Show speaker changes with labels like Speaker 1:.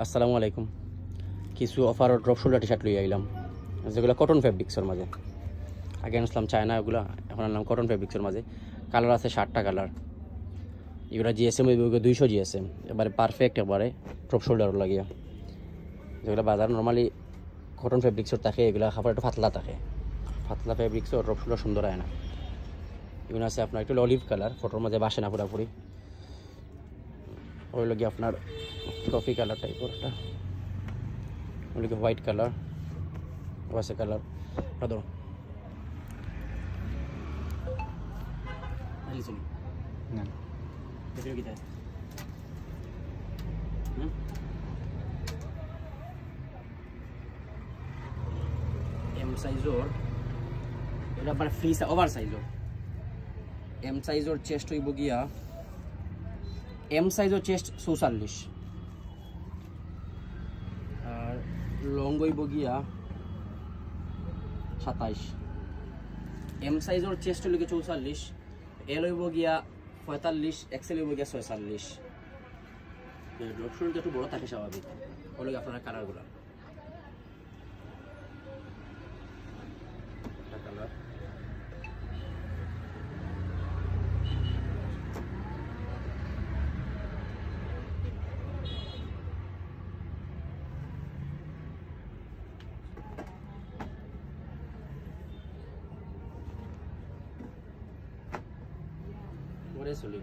Speaker 1: আসসালামু আলাইকুম। কিছু offer drop shoulder T shirt লই আইলাম, যেগুলো কটন ফেব্রিক্সের মাঝে। আগে আনছিলাম চায়না, ওগুলো এখন আনলাম কটন ফেব্রিক্সের মাঝে। কালার আছে 60টা কালার। এগুলো জিএসএম 200 জিএসএম, এবারে পারফেক্ট, এবারে ড্রপ শোল্ডার লাগিয়া। যেগুলো বাজার নর্মালি কটন ফেব্রিক্সের থাকে, এগুলো কাপড় একটু পাতলা থাকে। পাতলা ফেব্রিক্সও ড্রপ শোল্ডার সুন্দর হয় না। এগুলো আছে আপনার একটু অলিভ কালার, ফটোর মাঝে বাসে না পুরাপুরি। ওই লগে আপনার কফি কালার টাইপের একটা, ওইদিকে হোয়াইট কালার, ওয়াসে কালার। ধরো না এম সাইজর, এটা মানে ফ্রি ওভার সাইজর। এম সাইজর চেস্ট হইব গিয়া, এম সাইজর চেস্ট 44, আর লং হইব গিয়া 27। এম সাইজর চেস্ট হইল 44, এল হইব গিয়া 45, এক্সেল হইব গিয়া 46। ড্রপ শোল্ডার একটু বড় থাকে স্বাভাবিক। ওগুলো আপনারা কালারগুলো কালার চলি।